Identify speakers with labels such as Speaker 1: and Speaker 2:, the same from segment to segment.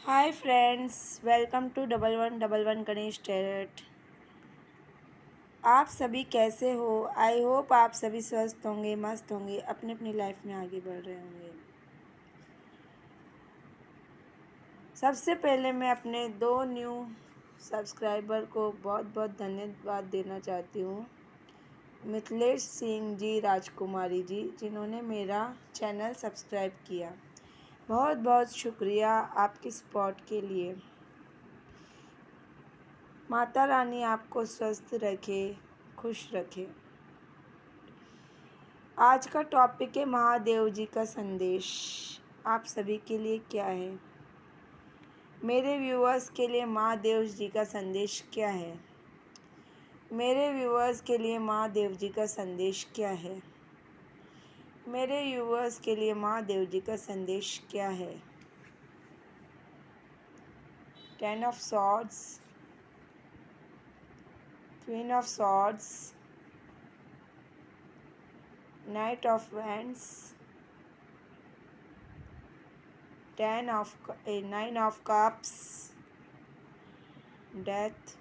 Speaker 1: Hi friends, welcome to 1111 Ganesh टेरेट। आप सभी कैसे हो? आई होप आप सभी स्वस्थ होंगे, मस्त होंगे, अपनी अपनी लाइफ में आगे बढ़ रहे होंगे। सबसे पहले मैं अपने दो न्यू सब्सक्राइबर को बहुत बहुत धन्यवाद देना चाहती हूँ। मिथिलेश सिंह जी, राजकुमारी जी, जिन्होंने मेरा चैनल सब्सक्राइब किया। बहुत बहुत शुक्रिया आपकी सपोर्ट के लिए। माता रानी आपको स्वस्थ रखे, खुश रखे। आज का टॉपिक है महादेव जी का संदेश। आप सभी के लिए क्या है? मेरे व्यूअर्स के लिए महादेव जी का संदेश क्या है? मेरे व्यूअर्स के लिए महादेव जी का संदेश क्या है? मेरे व्यूअर्स के लिए महादेव जी का संदेश क्या है? 10 of swords, queen of swords, night of wands, 9 of cups, death,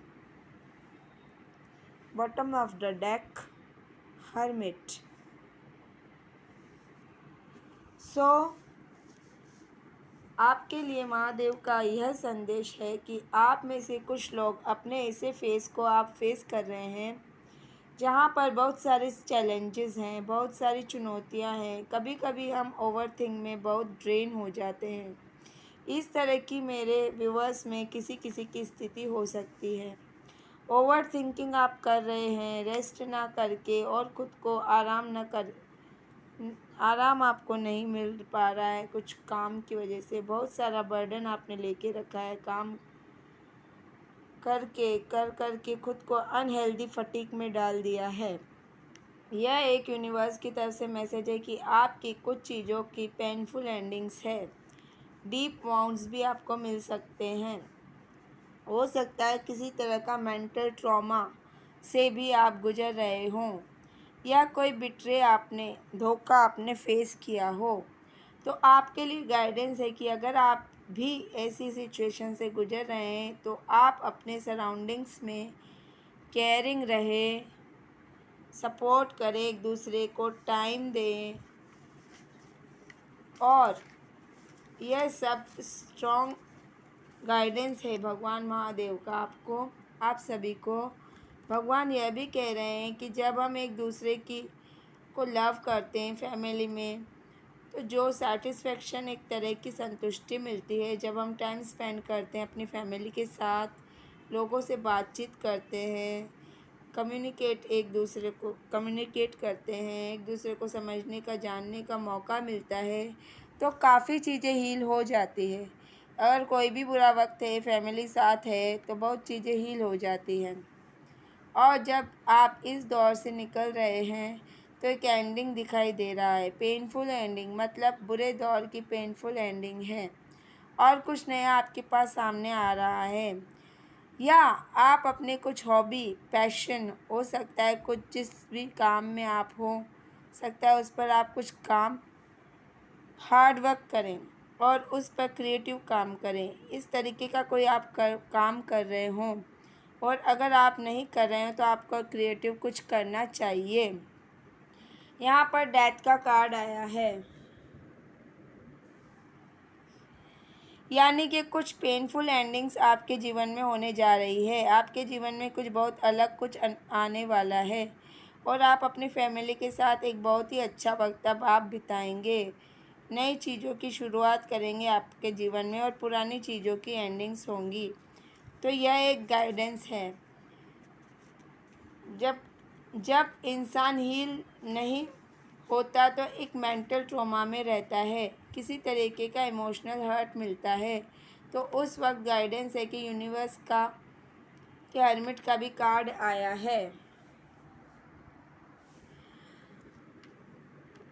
Speaker 1: bottom of the deck, hermit. आपके लिए महादेव का यह संदेश है कि आप में से कुछ लोग अपने ऐसे फेस को आप फेस कर रहे हैं जहाँ पर बहुत सारे चैलेंजेस हैं, बहुत सारी चुनौतियाँ हैं। कभी कभी हम ओवरथिंक में बहुत ड्रेन हो जाते हैं। इस तरह की मेरे व्यूअर्स में किसी किसी की स्थिति हो सकती है। ओवर थिंकिंग आप कर रहे हैं, रेस्ट ना करके, और खुद को आराम आपको नहीं मिल पा रहा है कुछ काम की वजह से। बहुत सारा बर्डन आपने लेके रखा है, काम कर के खुद को अनहेल्दी फटीक में डाल दिया है। यह एक यूनिवर्स की तरफ से मैसेज है कि आपकी कुछ चीज़ों की पेनफुल एंडिंग्स है। डीप वाउंड्स भी आपको मिल सकते हैं। हो सकता है किसी तरह का मेंटल ट्रॉमा से भी आप गुजर रहे हों, या कोई धोखा आपने फेस किया हो। तो आपके लिए गाइडेंस है कि अगर आप भी ऐसी सिचुएशन से गुजर रहे हैं तो आप अपने सराउंडिंग्स में केयरिंग रहे, सपोर्ट करें, एक दूसरे को टाइम दें, और यह सब स्ट्रॉन्ग गाइडेंस है भगवान महादेव का आप सभी को। भगवान यह भी कह रहे हैं कि जब हम एक दूसरे को लव करते हैं फैमिली में, तो जो सेटिस्फेक्शन, एक तरह की संतुष्टि मिलती है जब हम टाइम स्पेंड करते हैं अपनी फैमिली के साथ, लोगों से बातचीत करते हैं, कम्युनिकेट करते हैं, एक दूसरे को समझने का, जानने का मौका मिलता है, तो काफ़ी चीज़ें हील हो जाती है। अगर कोई भी बुरा वक्त है, फैमिली साथ है, तो बहुत चीज़ें हील हो जाती हैं। और जब आप इस दौर से निकल रहे हैं तो एक एंडिंग दिखाई दे रहा है, पेनफुल एंडिंग, मतलब बुरे दौर की पेनफुल एंडिंग है, और कुछ नया आपके पास सामने आ रहा है। या आप अपने कुछ हॉबी, पैशन, हो सकता है कुछ जिस भी काम में आप हो सकता है उस पर आप कुछ काम हार्ड वर्क करें और उस पर क्रिएटिव काम करें। इस तरीके का कोई आप काम कर रहे हों, और अगर आप नहीं कर रहे हैं तो आपको क्रिएटिव कुछ करना चाहिए। यहाँ पर डेथ का कार्ड आया है, यानी कि कुछ पेनफुल एंडिंग्स आपके जीवन में होने जा रही है। आपके जीवन में कुछ बहुत अलग कुछ आने वाला है, और आप अपनी फैमिली के साथ एक बहुत ही अच्छा वक्त अब आप बिताएंगे। नई चीज़ों की शुरुआत करेंगे आपके जीवन में, और पुरानी चीज़ों की एंडिंग्स होंगी। तो यह एक गाइडेंस है। जब इंसान हील नहीं होता तो एक मेंटल ट्रॉमा में रहता है, किसी तरीके का इमोशनल हर्ट मिलता है, तो उस वक्त गाइडेंस है कि यूनिवर्स का हर्मिट का भी कार्ड आया है।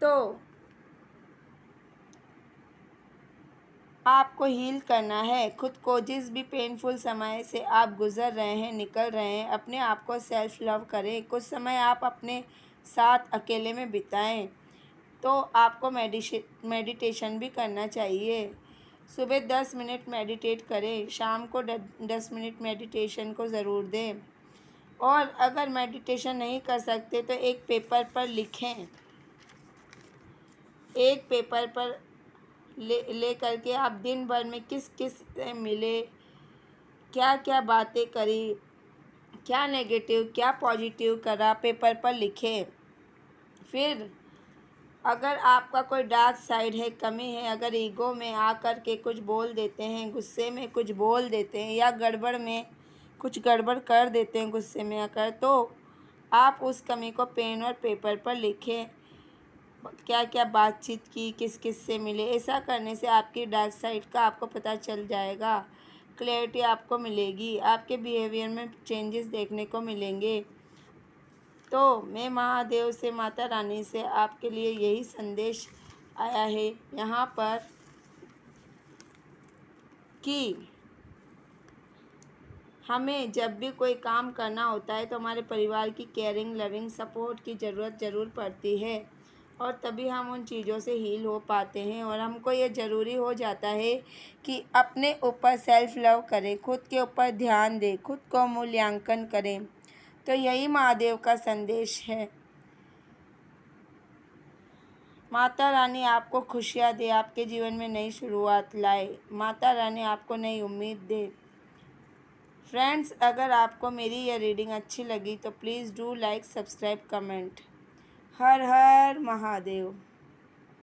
Speaker 1: तो आपको हील करना है खुद को। जिस भी पेनफुल समय से आप गुज़र रहे हैं, निकल रहे हैं, अपने आप को सेल्फ लव करें। कुछ समय आप अपने साथ अकेले में बिताएं। तो आपको मेडिटेशन भी करना चाहिए। सुबह 10 मिनट मेडिटेट करें, शाम को 10 मिनट मेडिटेशन को ज़रूर दें। और अगर मेडिटेशन नहीं कर सकते तो एक पेपर पर लिखें, एक पेपर पर ले करके आप दिन भर में किस किस से मिले, क्या क्या बातें करी, क्या नेगेटिव क्या पॉजिटिव करा, पेपर पर लिखें। फिर अगर आपका कोई डार्क साइड है, कमी है, अगर ईगो में आकर के कुछ बोल देते हैं, गुस्से में कुछ बोल देते हैं या गड़बड़ में कुछ गड़बड़ कर देते हैं गुस्से में आकर, तो आप उस कमी को पेन और पेपर पर लिखें, क्या क्या बातचीत की, किस किस से मिले। ऐसा करने से आपकी डार्क साइड का आपको पता चल जाएगा, क्लैरिटी आपको मिलेगी, आपके बिहेवियर में चेंजेस देखने को मिलेंगे। तो मैं महादेव से, माता रानी से आपके लिए यही संदेश आया है यहाँ पर कि हमें जब भी कोई काम करना होता है तो हमारे परिवार की केयरिंग, लविंग, सपोर्ट की ज़रूरत ज़रूर पड़ती है, और तभी हम उन चीज़ों से हील हो पाते हैं। और हमको ये ज़रूरी हो जाता है कि अपने ऊपर सेल्फ लव करें, खुद के ऊपर ध्यान दें, खुद को मूल्यांकन करें। तो यही महादेव का संदेश है। माता रानी आपको खुशियाँ दे, आपके जीवन में नई शुरुआत लाए, माता रानी आपको नई उम्मीद दे। फ्रेंड्स, अगर आपको मेरी यह रीडिंग अच्छी लगी तो please do like, subscribe, comment. Her her Mahadev.